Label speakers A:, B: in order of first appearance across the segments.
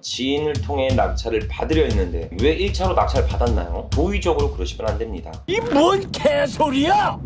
A: 지인을 통해 낙찰을 받으려 했는데 왜 1차로 낙찰을 받았나요? 도의적으로 그러시면 안 됩니다.
B: 이 뭔 개소리야!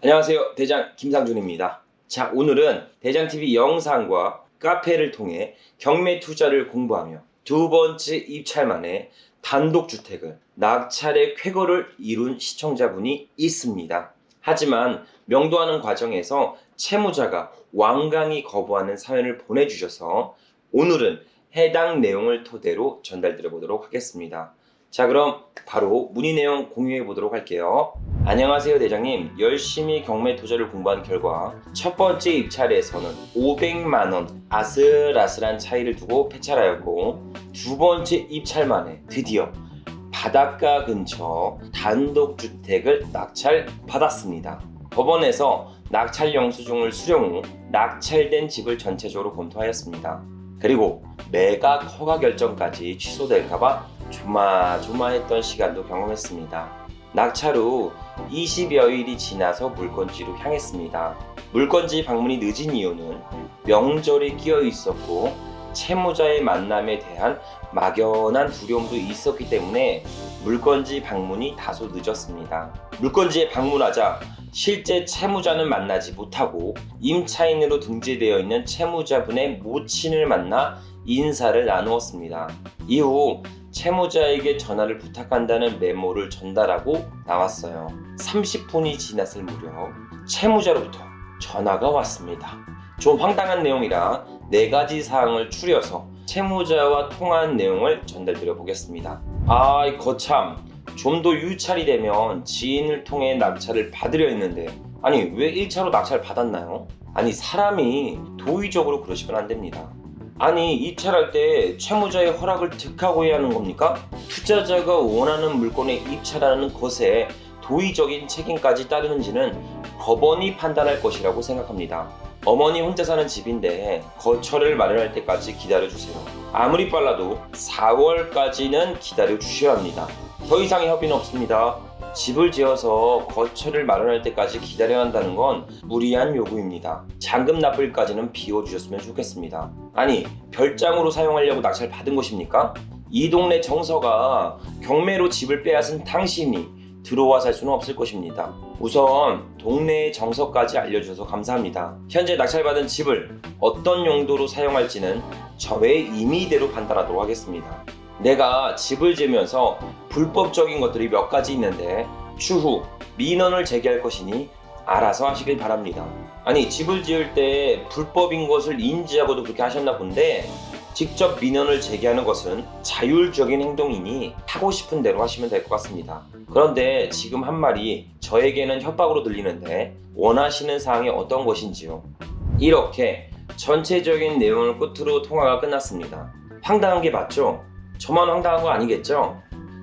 A: 안녕하세요, 대장 김상준입니다. 자, 오늘은 대장TV 영상과 카페를 통해 경매 투자를 공부하며 두 번째 입찰 만에 단독주택을 낙찰의 쾌거를 이룬 시청자분이 있습니다. 하지만 명도하는 과정에서 채무자가 완강히 거부하는 사연을 보내주셔서 오늘은 해당 내용을 토대로 전달드려 보도록 하겠습니다. 자, 그럼 바로 문의 내용 공유해 보도록 할게요. 안녕하세요, 대장님. 열심히 경매 투자를 공부한 결과 첫 번째 입찰에서는 500만원 아슬아슬한 차이를 두고 패찰하였고, 두 번째 입찰 만에 드디어 바닷가 근처 단독주택을 낙찰 받았습니다. 법원에서 낙찰 영수증을 수령 후 낙찰된 집을 전체적으로 검토하였습니다. 그리고 매각 허가 결정까지 취소될까봐 조마조마했던 시간도 경험했습니다. 낙찰 후 20여일이 지나서 물건지로 향했습니다. 물건지 방문이 늦은 이유는 명절이 끼어 있었고 채무자의 만남에 대한 막연한 두려움도 있었기 때문에 물건지 방문이 다소 늦었습니다. 물건지에 방문하자 실제 채무자는 만나지 못하고 임차인으로 등재되어 있는 채무자분의 모친을 만나 인사를 나누었습니다. 이후 채무자에게 전화를 부탁한다는 메모를 전달하고 나왔어요. 30분이 지났을 무렵 채무자로부터 전화가 왔습니다. 좀 황당한 내용이라 4가지 사항을 추려서 채무자와 통화한 내용을 전달드려 보겠습니다. 거참, 좀 더 유찰이 되면 지인을 통해 낙찰을 받으려 했는데 아니 왜 1차로 낙찰을 받았나요? 아니 사람이 도의적으로 그러시면 안 됩니다. 아니 입찰할 때 채무자의 허락을 득하고 해야 하는 겁니까? 투자자가 원하는 물건에 입찰하는 것에 도의적인 책임까지 따르는지는 법원이 판단할 것이라고 생각합니다. 어머니 혼자 사는 집인데 거처를 마련할 때까지 기다려주세요. 아무리 빨라도 4월까지는 기다려주셔야 합니다. 더 이상의 협의는 없습니다. 집을 지어서 거처를 마련할 때까지 기다려야 한다는 건 무리한 요구입니다. 잔금 납부일까지는 비워주셨으면 좋겠습니다. 아니, 별장으로 사용하려고 낙찰 받은 것입니까? 이 동네 정서가 경매로 집을 빼앗은 당신이 들어와 살 수는 없을 것입니다. 우선 동네의 정서까지 알려주셔서 감사합니다. 현재 낙찰받은 집을 어떤 용도로 사용할지는 저의 임의대로 판단하도록 하겠습니다. 내가 집을 지으면서 불법적인 것들이 몇 가지 있는데 추후 민원을 제기할 것이니 알아서 하시길 바랍니다. 아니 집을 지을 때 불법인 것을 인지하고도 그렇게 하셨나 본데 직접 민원을 제기하는 것은 자율적인 행동이니 하고 싶은 대로 하시면 될 것 같습니다. 그런데 지금 한 말이 저에게는 협박으로 들리는데 원하시는 사항이 어떤 것인지요? 이렇게 전체적인 내용을 끝으로 통화가 끝났습니다. 황당한 게 맞죠? 저만 황당한 거 아니겠죠?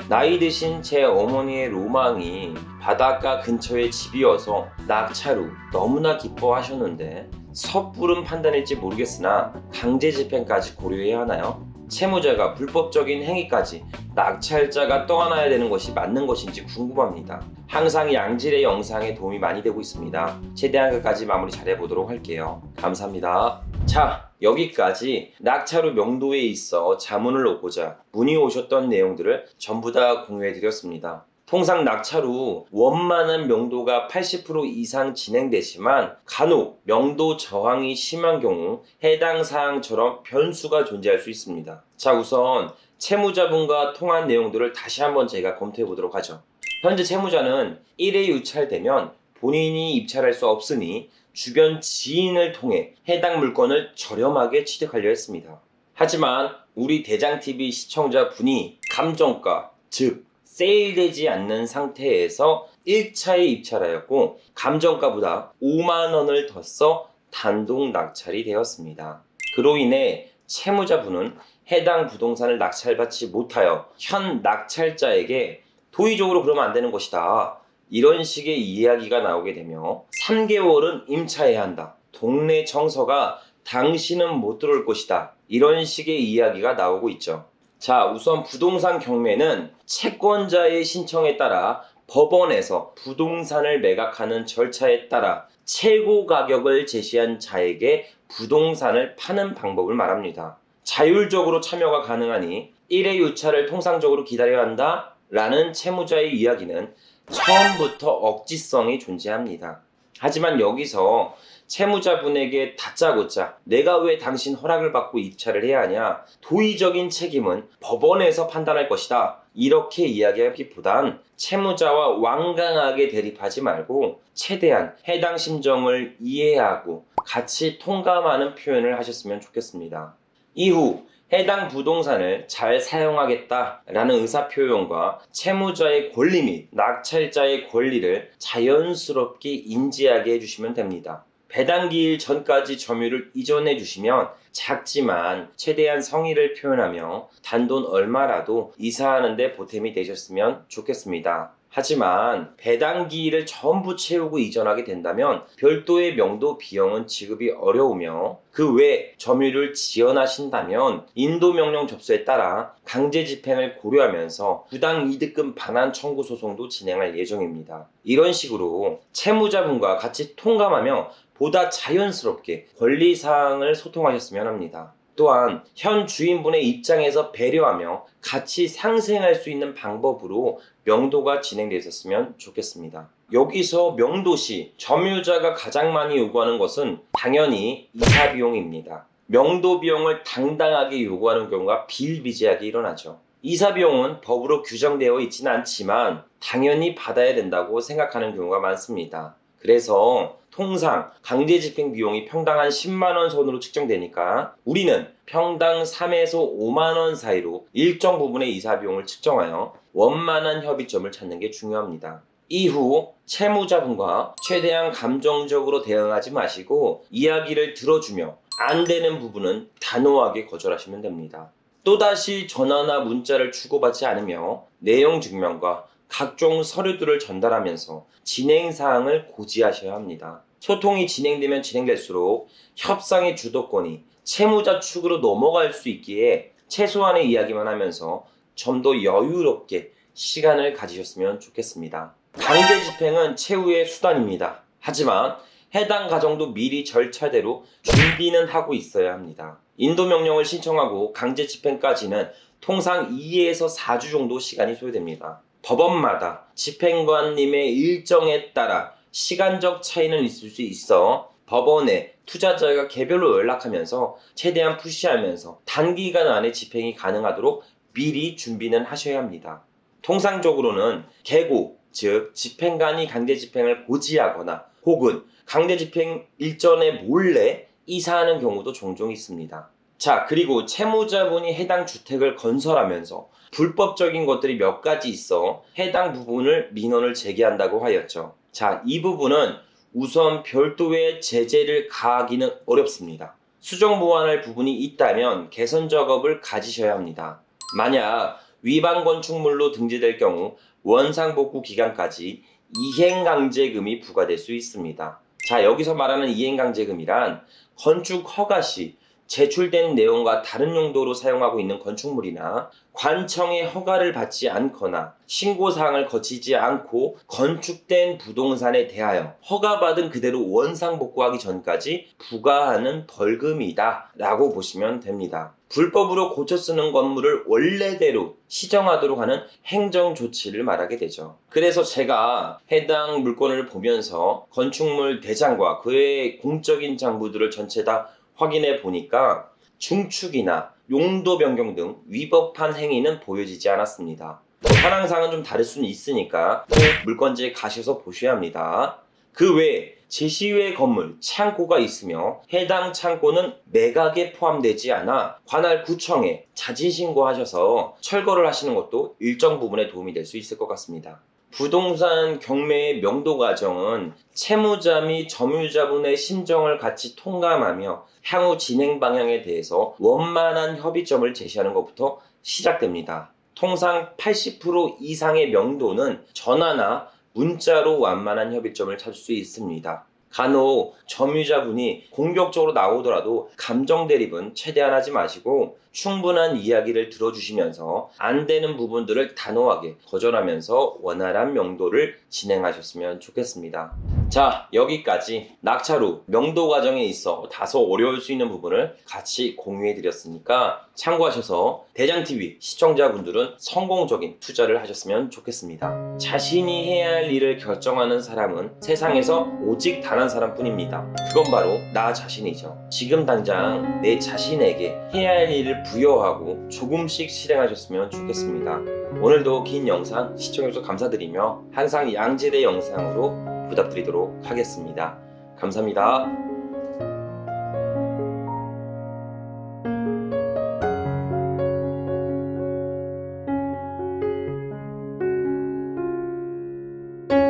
A: 나이 드신 제 어머니의 로망이 바닷가 근처에 집이어서 낙찰 후 너무나 기뻐하셨는데 섣부른 판단일지 모르겠으나 강제 집행까지 고려해야 하나요? 채무자가 불법적인 행위까지 낙찰자가 떠안아야 되는 것이 맞는 것인지 궁금합니다. 항상 양질의 영상에 도움이 많이 되고 있습니다. 최대한 끝까지 마무리 잘해보도록 할게요. 감사합니다. 자, 여기까지 낙찰 후 명도에 있어 자문을 얻고자 문의 오셨던 내용들을 전부 다 공유해드렸습니다. 통상 낙찰 후 원만한 명도가 80% 이상 진행되지만 간혹 명도 저항이 심한 경우 해당 사항처럼 변수가 존재할 수 있습니다. 자, 우선 채무자분과 통한 내용들을 다시 한번 제가 검토해 보도록 하죠. 현재 채무자는 1회 유찰되면 본인이 입찰할 수 없으니 주변 지인을 통해 해당 물건을 저렴하게 취득하려 했습니다. 하지만 우리 대장TV 시청자분이 감정가, 즉 세일되지 않는 상태에서 1차에 입찰하였고 감정가보다 5만원을 더 써 단독 낙찰이 되었습니다. 그로 인해 채무자분은 해당 부동산을 낙찰받지 못하여 현 낙찰자에게 도의적으로 그러면 안 되는 것이다, 이런 식의 이야기가 나오게 되며 3개월은 임차해야 한다, 동네 정서가 당신은 못 들어올 것이다. 이런 식의 이야기가 나오고 있죠. 자, 우선 부동산 경매는 채권자의 신청에 따라 법원에서 부동산을 매각하는 절차에 따라 최고 가격을 제시한 자에게 부동산을 파는 방법을 말합니다. 자율적으로 참여가 가능하니 1회 유찰을 통상적으로 기다려야 한다 라는 채무자의 이야기는 처음부터 억지성이 존재합니다. 하지만 여기서 채무자분에게 다짜고짜 내가 왜 당신 허락을 받고 입찰을 해야 하냐, 도의적인 책임은 법원에서 판단할 것이다, 이렇게 이야기하기보단 채무자와 완강하게 대립하지 말고 최대한 해당 심정을 이해하고 같이 통감하는 표현을 하셨으면 좋겠습니다. 이후 해당 부동산을 잘 사용하겠다라는 의사표현과 채무자의 권리 및 낙찰자의 권리를 자연스럽게 인지하게 해주시면 됩니다. 배당기일 전까지 점유를 이전해 주시면 작지만 최대한 성의를 표현하며 단돈 얼마라도 이사하는 데 보탬이 되셨으면 좋겠습니다. 하지만 배당기일을 전부 채우고 이전하게 된다면 별도의 명도 비용은 지급이 어려우며 그 외 점유를 지연하신다면 인도명령 접수에 따라 강제 집행을 고려하면서 부당 이득금 반환 청구 소송도 진행할 예정입니다. 이런 식으로 채무자분과 같이 통감하며 보다 자연스럽게 권리사항을 소통하셨으면 합니다. 또한 현 주인분의 입장에서 배려하며 같이 상생할 수 있는 방법으로 명도가 진행되어 있었으면 좋겠습니다. 여기서 명도 시 점유자가 가장 많이 요구하는 것은 당연히 이사 비용입니다. 명도 비용을 당당하게 요구하는 경우가 비일비재하게 일어나죠. 이사 비용은 법으로 규정되어 있지는 않지만 당연히 받아야 된다고 생각하는 경우가 많습니다. 그래서 통상 강제 집행 비용이 평당 한 10만원 선으로 측정되니까 우리는 평당 3에서 5만원 사이로 일정 부분의 이사 비용을 측정하여 원만한 협의점을 찾는 게 중요합니다. 이후 채무자분과 최대한 감정적으로 대응하지 마시고 이야기를 들어주며 안 되는 부분은 단호하게 거절하시면 됩니다. 또다시 전화나 문자를 주고받지 않으며 내용 증명과 각종 서류들을 전달하면서 진행사항을 고지하셔야 합니다. 소통이 진행되면 진행될수록 협상의 주도권이 채무자 측으로 넘어갈 수 있기에 최소한의 이야기만 하면서 좀 더 여유롭게 시간을 가지셨으면 좋겠습니다. 강제 집행은 최후의 수단입니다. 하지만 해당 가정도 미리 절차대로 준비는 하고 있어야 합니다. 인도명령을 신청하고 강제 집행까지는 통상 2에서 4주 정도 시간이 소요됩니다. 법원마다 집행관님의 일정에 따라 시간적 차이는 있을 수 있어 법원에 투자자가 개별로 연락하면서 최대한 푸시하면서 단기간 안에 집행이 가능하도록 미리 준비는 하셔야 합니다. 통상적으로는 계고, 즉 집행관이 강제 집행을 고지하거나 혹은 강제 집행 일전에 몰래 이사하는 경우도 종종 있습니다. 자, 그리고 채무자분이 해당 주택을 건설하면서 불법적인 것들이 몇 가지 있어 해당 부분을 민원을 제기한다고 하였죠. 자, 이 부분은 우선 별도의 제재를 가하기는 어렵습니다. 수정 보완할 부분이 있다면 개선 작업을 가지셔야 합니다. 만약 위반 건축물로 등재될 경우 원상복구 기간까지 이행강제금이 부과될 수 있습니다. 자, 여기서 말하는 이행강제금이란 건축 허가 시 제출된 내용과 다른 용도로 사용하고 있는 건축물이나 관청의 허가를 받지 않거나 신고사항을 거치지 않고 건축된 부동산에 대하여 허가받은 그대로 원상복구하기 전까지 부과하는 벌금이다 라고 보시면 됩니다. 불법으로 고쳐 쓰는 건물을 원래대로 시정하도록 하는 행정조치를 말하게 되죠. 그래서 제가 해당 물건을 보면서 건축물 대장과 그의 공적인 장부들을 전체 다 확인해 보니까 중축이나 용도 변경 등 위법한 행위는 보여지지 않았습니다. 현황상은 좀 다를 수는 있으니까 꼭 물건지에 가셔서 보셔야 합니다. 그 외에 제시외 건물, 창고가 있으며 해당 창고는 매각에 포함되지 않아 관할 구청에 자진신고하셔서 철거를 하시는 것도 일정 부분에 도움이 될 수 있을 것 같습니다. 부동산 경매의 명도 과정은 채무자 및 점유자분의 심정을 같이 통감하며 향후 진행 방향에 대해서 원만한 협의점을 제시하는 것부터 시작됩니다. 통상 80% 이상의 명도는 전화나 문자로 완만한 협의점을 찾을 수 있습니다. 간혹 점유자분이 공격적으로 나오더라도 감정 대립은 최대한 하지 마시고 충분한 이야기를 들어주시면서 안 되는 부분들을 단호하게 거절하면서 원활한 명도를 진행하셨으면 좋겠습니다. 자, 여기까지 낙찰 후 명도 과정에 있어 다소 어려울 수 있는 부분을 같이 공유해 드렸으니까 참고하셔서 대장TV 시청자분들은 성공적인 투자를 하셨으면 좋겠습니다. 자신이 해야 할 일을 결정하는 사람은 세상에서 오직 단 한 사람뿐입니다. 그건 바로 나 자신이죠. 지금 당장 내 자신에게 해야 할 일을 부여하고 조금씩 실행하셨으면 좋겠습니다. 오늘도 긴 영상 시청해주셔서 감사드리며 항상 양질의 영상으로 부탁드리도록 하겠습니다. 감사합니다.